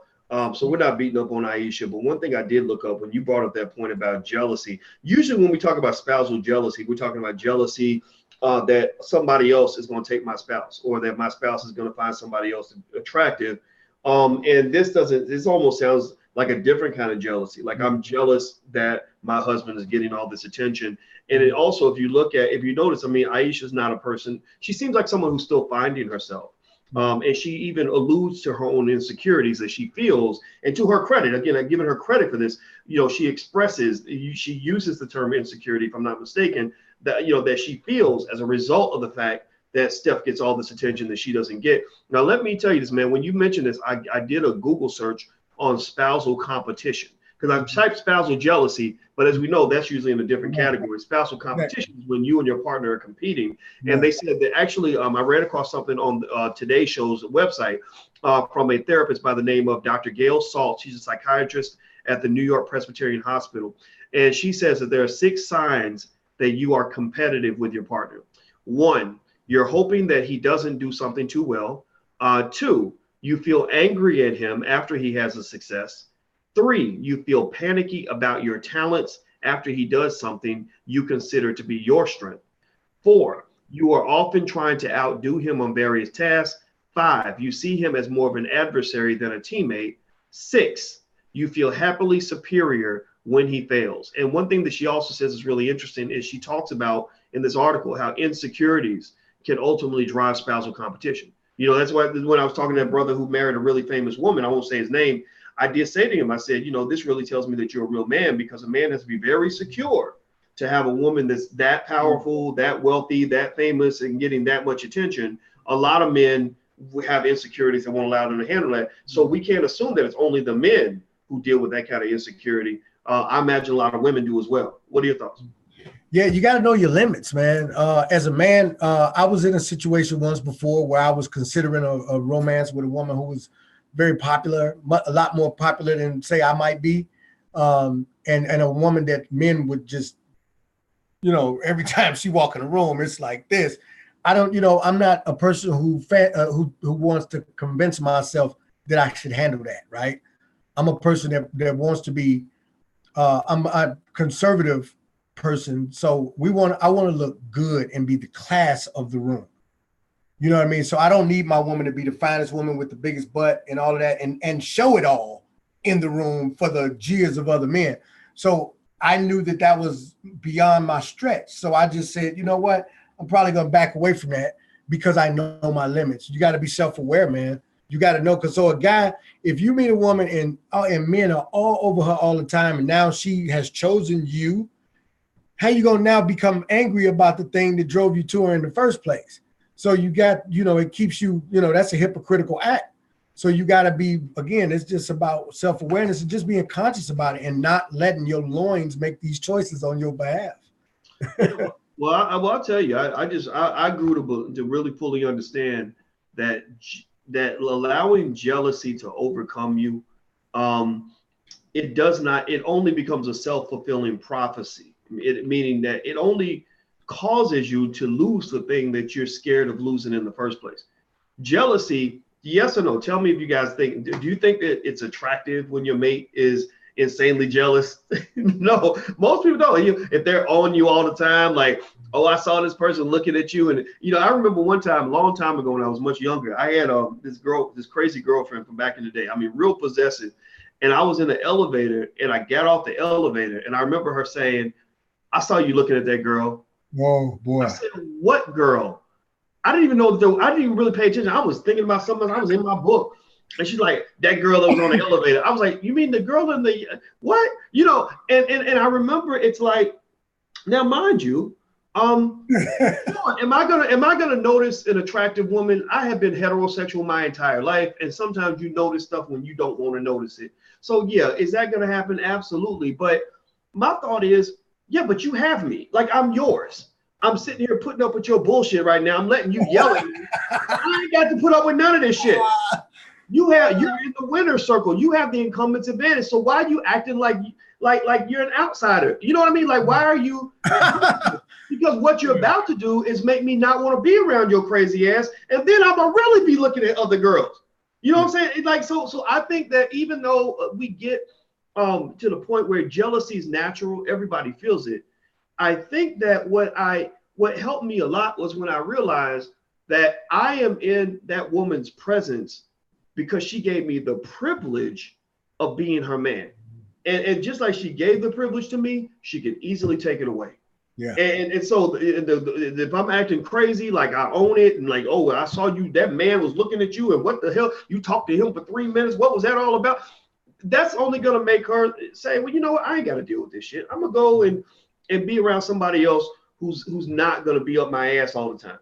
So we're not beating up on Ayesha. But one thing I did look up when you brought up that point about jealousy, usually when we talk about spousal jealousy, we're talking about jealousy that somebody else is going to take my spouse, or that my spouse is going to find somebody else attractive. And this almost sounds like a different kind of jealousy. Like I'm jealous that my husband is getting all this attention. And it also, if you notice, I mean, Ayesha's not a person, she seems like someone who's still finding herself. And she even alludes to her own insecurities that she feels. And to her credit, again, I'm giving her credit for this, you know, she uses the term insecurity, if I'm not mistaken, that, you know, that she feels as a result of the fact that Steph gets all this attention that she doesn't get. Now, let me tell you this, man, when you mentioned this, I did a Google search on spousal competition, because I've typed spousal jealousy, but as we know, that's usually in a different category. Spousal competition is when you and your partner are competing. And they said that actually, I ran across something on Today Show's website from a therapist by the name of Dr. Gail Salt. She's a psychiatrist at the New York Presbyterian Hospital. And she says that there are 6 signs that you are competitive with your partner. 1, you're hoping that he doesn't do something too well. 2, you feel angry at him after he has a success. 3, you feel panicky about your talents after he does something you consider to be your strength. 4, you are often trying to outdo him on various tasks. 5, you see him as more of an adversary than a teammate. 6, you feel happily superior when he fails. And one thing that she also says is really interesting is she talks about in this article how insecurities can ultimately drive spousal competition. You know, that's why when I was talking to that brother who married a really famous woman, I won't say his name, I did say to him, I said, you know, this really tells me that you're a real man, because a man has to be very secure to have a woman that's that powerful, that wealthy, that famous, and getting that much attention. A lot of men have insecurities that won't allow them to handle that. So we can't assume that it's only the men who deal with that kind of insecurity. I imagine a lot of women do as well. What are your thoughts? Yeah, you got to know your limits, man. As a man, I was in a situation once before where I was considering a romance with a woman who was very popular, a lot more popular than say I might be, and a woman that men would just, you know, every time she walk in the room, it's like this. I don't, you know, I'm not a person who wants to convince myself that I should handle that, right? I'm a person that wants to be. I'm a conservative person, so I want to look good and be the class of the room. You know what I mean? So I don't need my woman to be the finest woman with the biggest butt and all of that and show it all in the room for the jeers of other men. So I knew that was beyond my stretch. So I just said, you know what? I'm probably going to back away from that because I know my limits. You got to be self-aware, man. You got to know, because so a guy, if you meet a woman and men are all over her all the time, and now she has chosen you, how you going to now become angry about the thing that drove you to her in the first place? So you got, it keeps you, that's a hypocritical act. So you got to be, again, it's just about self-awareness and just being conscious about it and not letting your loins make these choices on your behalf. Well, I'll tell you, I grew to really fully understand that allowing jealousy to overcome you, it only becomes a self-fulfilling prophecy. Meaning that it only causes you to lose the thing that you're scared of losing in the first place. Jealousy, yes or no? Tell me if you guys think, do you think that it's attractive when your mate is insanely jealous? No, most people don't. If they're on you all the time, like, oh, I saw this person looking at you. And, I remember one time, a long time ago when I was much younger, I had this crazy girlfriend from back in the day. I mean, real possessive. And I was in the elevator and I got off the elevator and I remember her saying, I saw you looking at that girl. Oh, boy. I said, what girl? I didn't even know, I didn't even really pay attention. I was thinking about something. I was in my book. And she's like, that girl that was on the elevator. I was like, you mean the girl in the, what? And I remember it's like, now mind you, am I gonna notice an attractive woman? I have been heterosexual my entire life. And sometimes you notice stuff when you don't want to notice it. So yeah, is that gonna happen? Absolutely. But my thought is, yeah, but you have me. Like, I'm yours. I'm sitting here putting up with your bullshit right now. I'm letting you yell at me. I ain't got to put up with none of this shit. You're in the winner's circle. You have the incumbent's advantage. So why are you acting like you're an outsider? You know what I mean? Like, why are you? Because what you're about to do is make me not want to be around your crazy ass, and then I'm gonna really be looking at other girls. You know what I'm saying? It's like, so I think that even though we get to the point where jealousy is natural, everybody feels it. I think that what helped me a lot was when I realized that I am in that woman's presence because she gave me the privilege of being her man. And just like she gave the privilege to me, she can easily take it away. Yeah. And so if I'm acting crazy, like I own it, and like, oh, I saw you, that man was looking at you, and what the hell, you talked to him for 3 minutes, what was that all about? That's only gonna make her say, well, you know what, I ain't gotta deal with this shit. I'm gonna go and be around somebody else who's not gonna be up my ass all the time.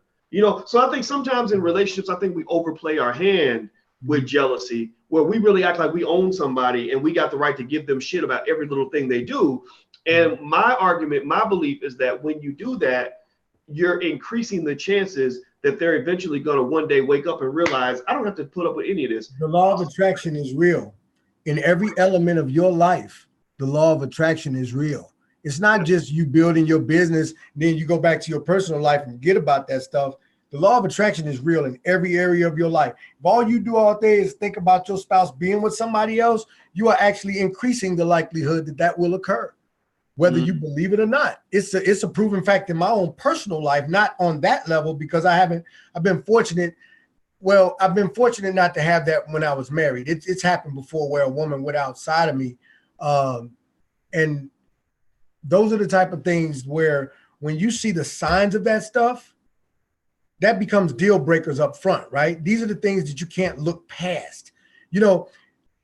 So I think sometimes in relationships, I think we overplay our hand with jealousy, where we really act like we own somebody and we got the right to give them shit about every little thing they do. And my belief is that when you do that, you're increasing the chances that they're eventually going to one day wake up and realize, I don't have to put up with any of this. The law of attraction is real. In every element of your life, the law of attraction is real. It's not just you building your business, then you go back to your personal life and forget about that stuff. The law of attraction is real in every area of your life. If all you do all day is think about your spouse being with somebody else, you are actually increasing the likelihood that will occur, whether you believe it or not. It's a proven fact in my own personal life, not on that level, because I've been fortunate. Well, I've been fortunate not to have that when I was married. It's happened before where a woman went outside of me. And those are the type of things where when you see the signs of that stuff, that becomes deal breakers up front, right? These are the things that you can't look past. I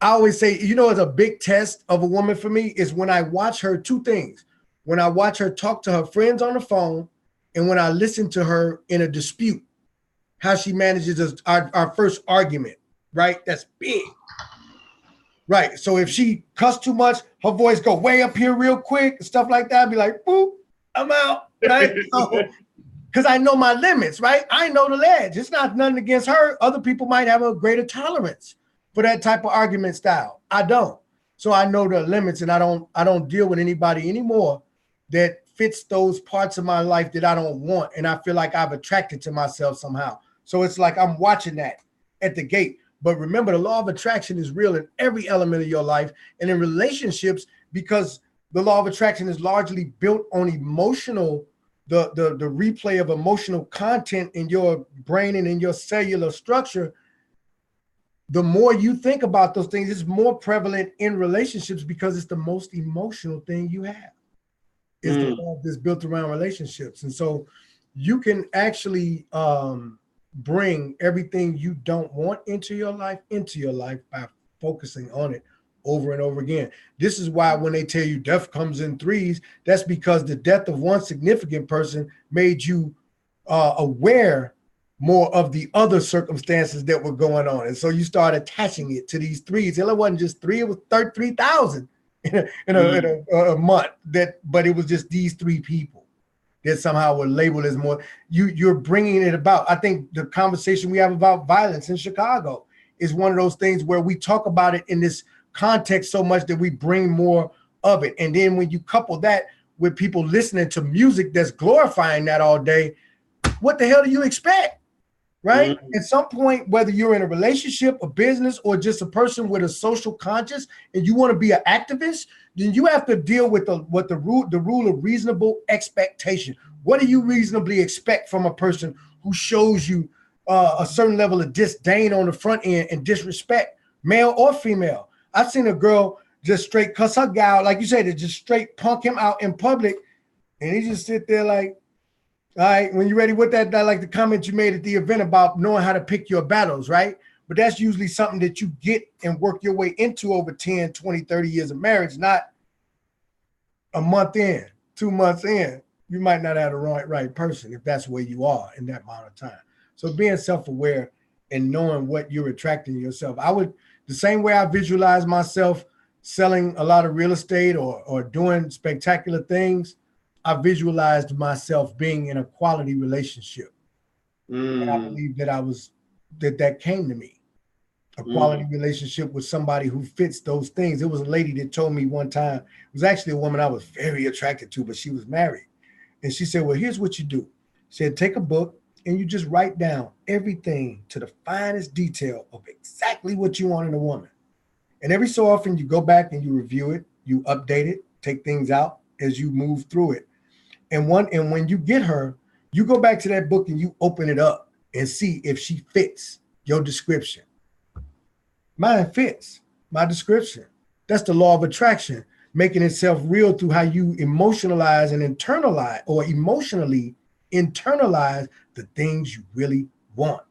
always say, it's a big test of a woman for me is when I watch her, two things. When I watch her talk to her friends on the phone and when I listen to her in a dispute, how she manages our first argument, right? That's big. Right. So if she cuss too much, her voice go way up here real quick, stuff like that. I'd be like, boop, I'm out. Right. Because I know my limits, right? I know the ledge. It's not nothing against her. Other people might have a greater tolerance for that type of argument style. I don't. So I know the limits, and I don't deal with anybody anymore that fits those parts of my life that I don't want. And I feel like I've attracted to myself somehow. So it's like I'm watching that at the gate. But remember, the law of attraction is real in every element of your life and in relationships, because the law of attraction is largely built on emotional, the replay of emotional content in your brain and in your cellular structure. The more you think about those things, it's more prevalent in relationships because it's the most emotional thing you have. Is the law that's built around relationships. And so you can actually bring everything you don't want into your life by focusing on it over and over again. This is why when they tell you death comes in threes, that's because the death of one significant person made you aware more of the other circumstances that were going on. And so you start attaching it to these threes. It wasn't just three, it was 33,000 in a month, but it was just these three people that somehow were labeled as more. You're bringing it about. I think the conversation we have about violence in Chicago is one of those things where we talk about it in this context so much that we bring more of it. And then when you couple that with people listening to music that's glorifying that all day, what the hell do you expect? Right? At some point, whether you're in a relationship, a business, or just a person with a social conscience, and you want to be an activist, then you have to deal with the rule of reasonable expectation. What do you reasonably expect from a person who shows you a certain level of disdain on the front end and disrespect, male or female? I've seen a girl just straight cuss her guy out, like you said, to just straight punk him out in public, and he just sit there like, all right, when you're ready with that, like the comment you made at the event about knowing how to pick your battles, right? But that's usually something that you get and work your way into over 10, 20, 30 years of marriage, not a month in, 2 months in. You might not have the right person if that's where you are in that amount of time. So being self-aware and knowing what you're attracting yourself. The same way I visualize myself selling a lot of real estate or doing spectacular things, I visualized myself being in a quality relationship. And I believe that came to me. A quality relationship with somebody who fits those things. It was a lady that told me one time, it was actually a woman I was very attracted to, but she was married. And she said, well, here's what you do. She said, take a book and you just write down everything to the finest detail of exactly what you want in a woman. And every so often you go back and you review it, you update it, take things out as you move through it. And when you get her, you go back to that book and you open it up and see if she fits your description. Mine fits my description. That's the law of attraction, making itself real through how you emotionalize and internalize or emotionally internalize the things you really want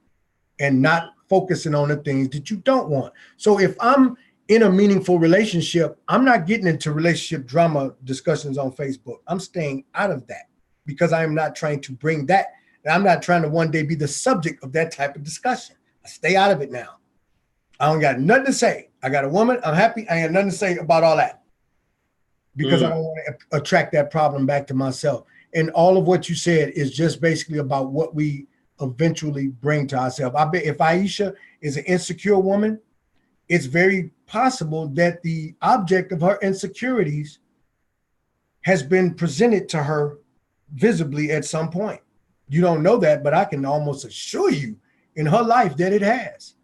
and not focusing on the things that you don't want. So if I'm in a meaningful relationship, I'm not getting into relationship drama discussions on Facebook. I'm staying out of that because I am not trying to bring that. And I'm not trying to one day be the subject of that type of discussion. I stay out of it now. I don't got nothing to say. I got a woman. I'm happy. I have nothing to say about all that because I don't want to attract that problem back to myself. And all of what you said is just basically about what we eventually bring to ourselves. I bet if Ayesha is an insecure woman, it's very possible that the object of her insecurities has been presented to her visibly at some point. You don't know that, but I can almost assure you in her life that it has.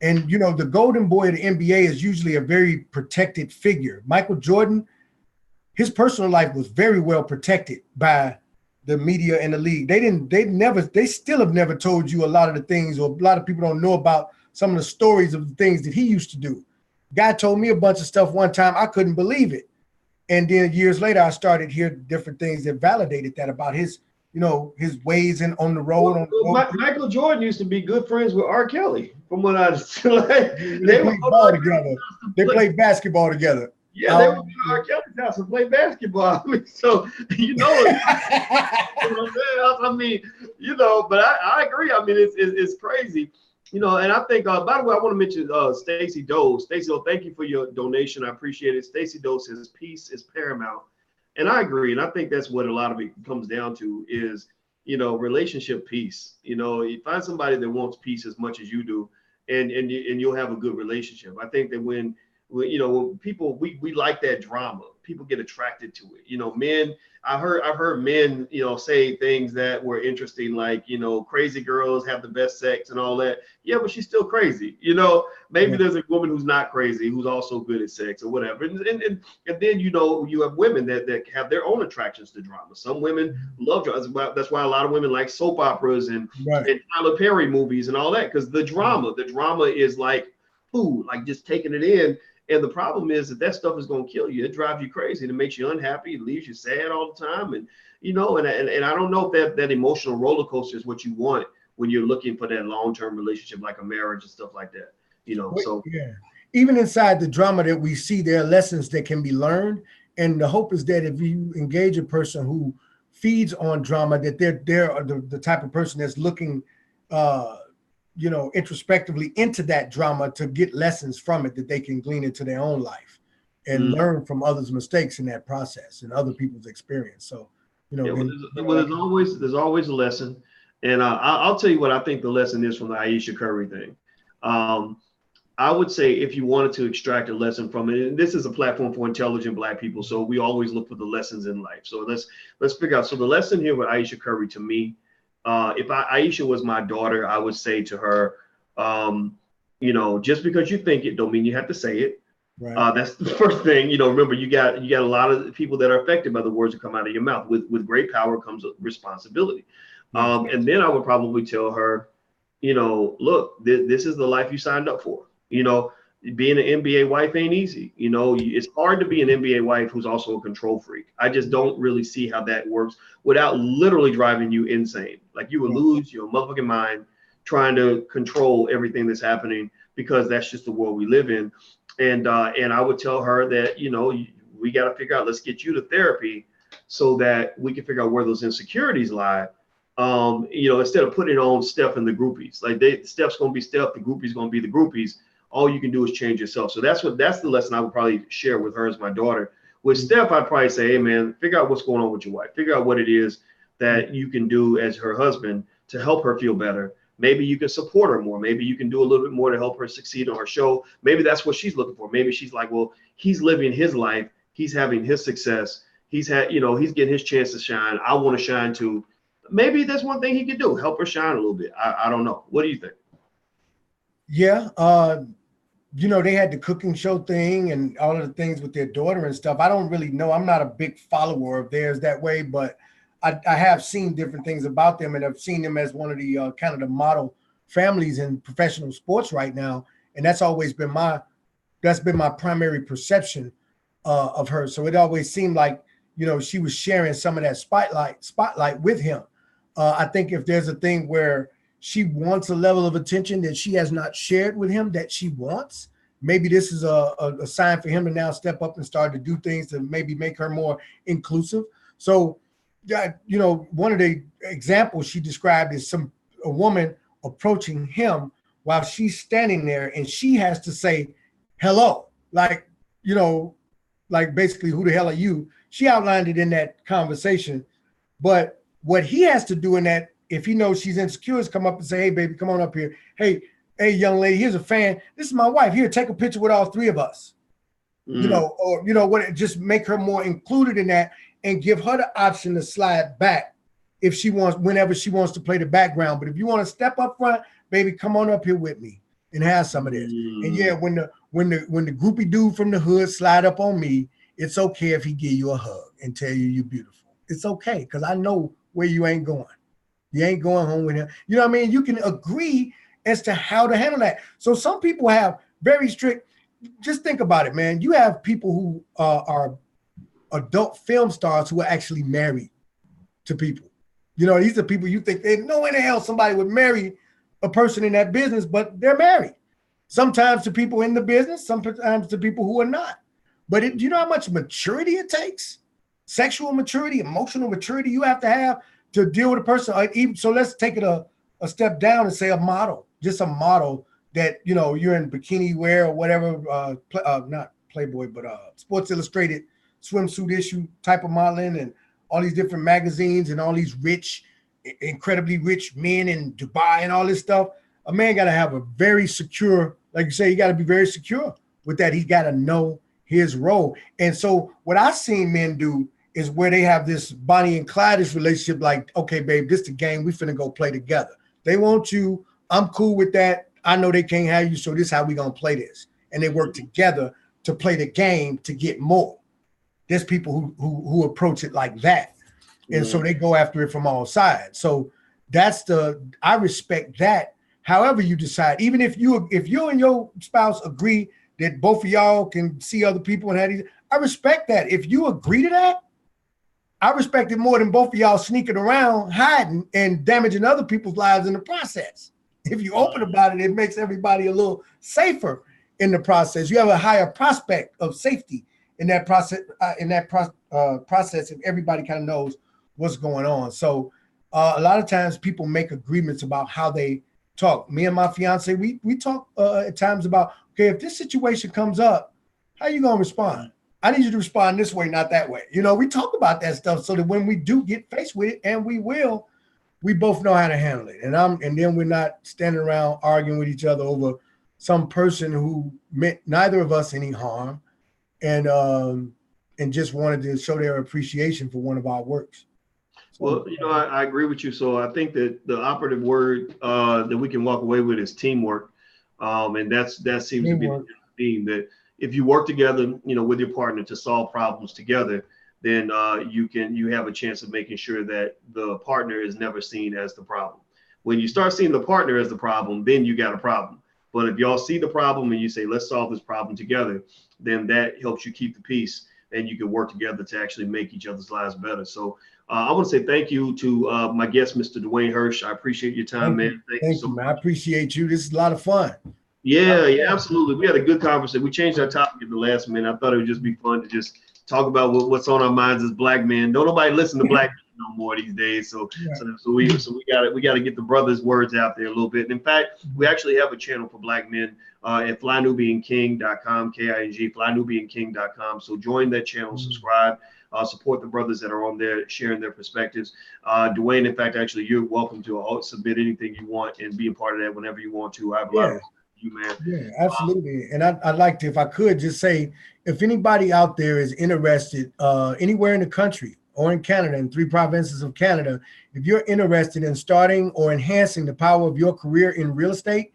And, you know, the golden boy of the NBA is usually a very protected figure. Michael Jordan, his personal life was very well protected by the media and the league. They still have never told you a lot of the things, or a lot of people don't know about some of the stories of the things that he used to do. Guy told me a bunch of stuff one time. I couldn't believe it. And then years later, I started hearing different things that validated that about his, you know, his ways in on the road. Michael Jordan used to be good friends with R. Kelly, from what I understood. They played ball together. They played basketball together. Yeah, they would go to R. Kelly's house and play basketball. I mean, so you know, I mean, you know, but I agree. I mean, it's crazy. You know, and I think, by the way, I want to mention Stacy Doe. Stacy, thank you for your donation. I appreciate it. Stacy Doe says peace is paramount. And I agree. And I think that's what a lot of it comes down to is, you know, relationship peace. You know, you find somebody that wants peace as much as you do, and you'll have a good relationship. I think that when people, we like that drama. People get attracted to it. You know, men, I've heard men, you know, say things that were interesting, like, you know, crazy girls have the best sex and all that. Yeah, but she's still crazy. You know, maybe there's a woman who's not crazy, who's also good at sex or whatever. And then, you know, you have women that have their own attractions to drama. Some women love drama. That's why a lot of women like soap operas and Tyler Perry movies and all that, because the drama is like food, like just taking it in. And the problem is that stuff is going to kill you. It drives you crazy. It makes you unhappy. It leaves you sad all the time. And, you know, and I don't know if that emotional roller coaster is what you want when you're looking for that long-term relationship, like a marriage and stuff like that, you know. So yeah, even inside the drama that we see, there are lessons that can be learned. And the hope is that if you engage a person who feeds on drama, that they're the type of person that's looking introspectively into that drama to get lessons from it that they can glean into their own life and learn from others' mistakes in that process and other people's experience. So, there's always a lesson. And I'll tell you what I think the lesson is from the Ayesha Curry thing. I would say if you wanted to extract a lesson from it, and this is a platform for intelligent Black people, so we always look for the lessons in life. So let's figure out. So the lesson here with Ayesha Curry, to me, if Ayesha was my daughter, I would say to her, just because you think it, don't mean you have to say it. Right. That's the first thing. Remember, you got a lot of people that are affected by the words that come out of your mouth. With great power comes responsibility. And then I would probably tell her, look, this is the life you signed up for. Being an NBA wife ain't easy. It's hard to be an NBA wife who's also a control freak. I just don't really see how that works without literally driving you insane. Like you would lose your motherfucking mind trying to control everything that's happening, because that's just the world we live in. And I would tell her that, we got to figure out, let's get you to therapy so that we can figure out where those insecurities lie. Instead of putting on Steph and the groupies, like Steph's going to be Steph, the groupies going to be the groupies. All you can do is change yourself. So that's the lesson I would probably share with her as my daughter. With Steph, I'd probably say, hey man, figure out what's going on with your wife. Figure out what it is that you can do as her husband to help her feel better. Maybe you can support her more. Maybe you can do a little bit more to help her succeed on her show. Maybe that's what she's looking for. Maybe she's like, well, he's living his life. He's having his success. He's getting his chance to shine. I want to shine too. Maybe that's one thing he could do. Help her shine a little bit. I don't know. What do you think? Yeah. They had the cooking show thing and all of the things with their daughter and stuff. I don't really know. I'm not a big follower of theirs that way, but I have seen different things about them, and I've seen them as one of the kind of the model families in professional sports right now. And that's always been my primary perception of her. So it always seemed like, she was sharing some of that spotlight with him. I think if there's a thing where she wants a level of attention that she has not shared with him that she wants, maybe this is a sign for him to now step up and start to do things to maybe make her more inclusive. So, one of the examples she described is a woman approaching him while she's standing there and she has to say hello, like basically, who the hell are you? She outlined it in that conversation. But what he has to do in that, if he knows she's insecure, is come up and say, hey, baby, come on up here. Hey, young lady, here's a fan. This is my wife. Here, take a picture with all three of us. Just make her more included in that and give her the option to slide back if she wants, whenever she wants to play the background. But if you want to step up front, baby, come on up here with me and have some of this. And yeah, when the groupie dude from the hood slide up on me, it's okay if he give you a hug and tell you you're beautiful. It's okay, because I know where you ain't going. You ain't going home with him. You know what I mean? You can agree as to how to handle that. So some people have very strict, just think about it, man. You have people who are adult film stars who are actually married to people. These are people you think they know in the hell somebody would marry a person in that business, but they're married. Sometimes to people in the business, sometimes to people who are not. But do you know how much maturity it takes? Sexual maturity, emotional maturity you have to have to deal with a person. So let's take it a step down and say a model, just a model that, you're in bikini wear or whatever, not Playboy, but Sports Illustrated swimsuit issue type of modeling and all these different magazines and all these incredibly rich men in Dubai and all this stuff. A man got to have a very secure, like you say, you got to be very secure with that. He's got to know his role. And so what I've seen men do is where they have this Bonnie and Clyde relationship, like, okay, babe, this the game. We finna go play together. They want you. I'm cool with that. I know they can't have you, so this is how we gonna play this. And they work together to play the game to get more. There's people who approach it like that. And so they go after it from all sides. So I respect that. However you decide, even if you and your spouse agree that both of y'all can see other people and have these, I respect that. If you agree to that, I respect it more than both of y'all sneaking around, hiding, and damaging other people's lives in the process. If you're open about it, it makes everybody a little safer in the process. You have a higher prospect of safety in that process. Process, if everybody kind of knows what's going on. So a lot of times people make agreements about how they talk. Me and my fiance, we talk at times about, okay, if this situation comes up, how you gonna respond? I need you to respond this way, not that way. We talk about that stuff so that when we do get faced with it, and we will, we both know how to handle it. And then we're not standing around arguing with each other over some person who meant neither of us any harm, and just wanted to show their appreciation for one of our works. Well, I agree with you. So I think that the operative word that we can walk away with is teamwork. And that seems to be the theme, that if you work together, with your partner to solve problems together, then you have a chance of making sure that the partner is never seen as the problem. When you start seeing the partner as the problem, then you got a problem. But if y'all see the problem and you say, let's solve this problem together, then that helps you keep the peace, and you can work together to actually make each other's lives better. So I want to say thank you to my guest, Mr. Dwayne Hirsch. I appreciate your time, man. Thank you so much. I appreciate you. This is a lot of fun. Yeah, absolutely. We had a good conversation. We changed our topic at the last minute. I thought it would just be fun to just talk about what's on our minds as black men. Don't nobody listen to black men no more these days. So we got to get the brothers' words out there a little bit. And in fact, we actually have a channel for black men at flynubianking.com, King, flynubianking.com. So join that channel, subscribe, support the brothers that are on there sharing their perspectives. Dwayne, in fact, actually, you're welcome to submit anything you want and be a part of that whenever you want to. I have a lot of respect for you, man. Yeah, absolutely. And I'd like to, if I could, just say, if anybody out there is interested anywhere in the country or in Canada, in 3 provinces of Canada, if you're interested in starting or enhancing the power of your career in real estate,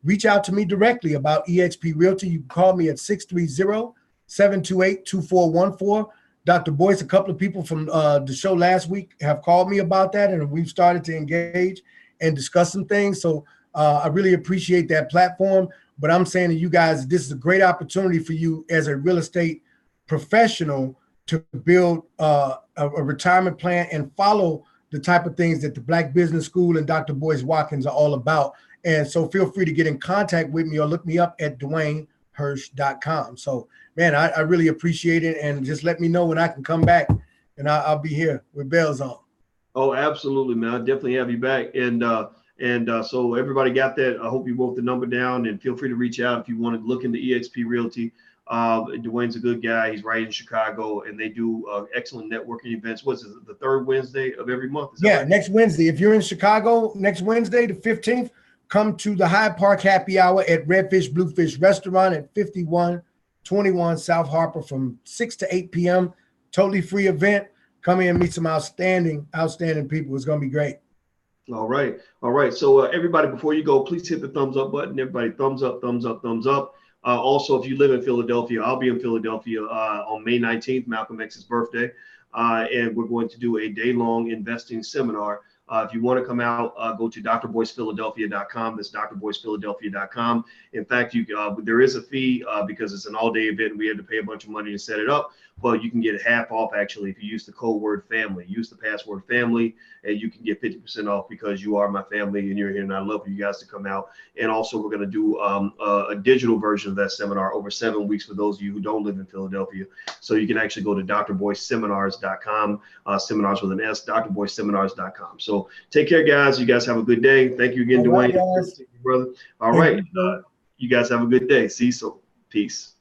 reach out to me directly about eXp Realty. You can call me at 630-728-2414. Dr. Boyce, a couple of people from the show last week have called me about that, and we've started to engage and discuss some things. So I really appreciate that platform. But I'm saying to you guys, this is a great opportunity for you as a real estate professional to build a retirement plan and follow the type of things that the Black Business School and Dr. Boyce Watkins are all about. And so feel free to get in contact with me or look me up at DwayneHirsch.com. So, man, I really appreciate it. And just let me know when I can come back, and I'll be here with bells on. Oh, absolutely, man. I'll definitely have you back. And so everybody got that. I hope you wrote the number down, and feel free to reach out if you want to look into eXp Realty. Dwayne's a good guy. He's right in Chicago, and they do excellent networking events. What's it, the 3rd Wednesday of every month? Right? Next Wednesday. If you're in Chicago, next Wednesday, the 15th, come to the Hyde Park Happy Hour at Redfish Bluefish Restaurant at 5121 South Harper from 6 to 8 p.m. Totally free event. Come in and meet some outstanding people. It's going to be great. All right. So everybody, before you go, please hit the thumbs up button. Everybody, thumbs up, thumbs up, thumbs up. Also, if you live in Philadelphia, I'll be in Philadelphia on May 19th, Malcolm X's birthday. And we're going to do a day-long investing seminar. If you want to come out, go to drboycephiladelphia.com. That's drboycephiladelphia.com. In fact, there is a fee because it's an all-day event and we had to pay a bunch of money to set it up. But you can get half off actually if you use the code word family. Use the password family, and you can get 50% off because you are my family and you're here, and I love for you guys to come out. And also, we're going to do a digital version of that seminar over 7 weeks for those of you who don't live in Philadelphia. So you can actually go to drboyceseminars.com, seminars with an S, drboyceseminars.com. So take care, guys. You guys have a good day. Thank you again, Dwayne. Right, brother. All right. You guys have a good day. See you soon. Peace.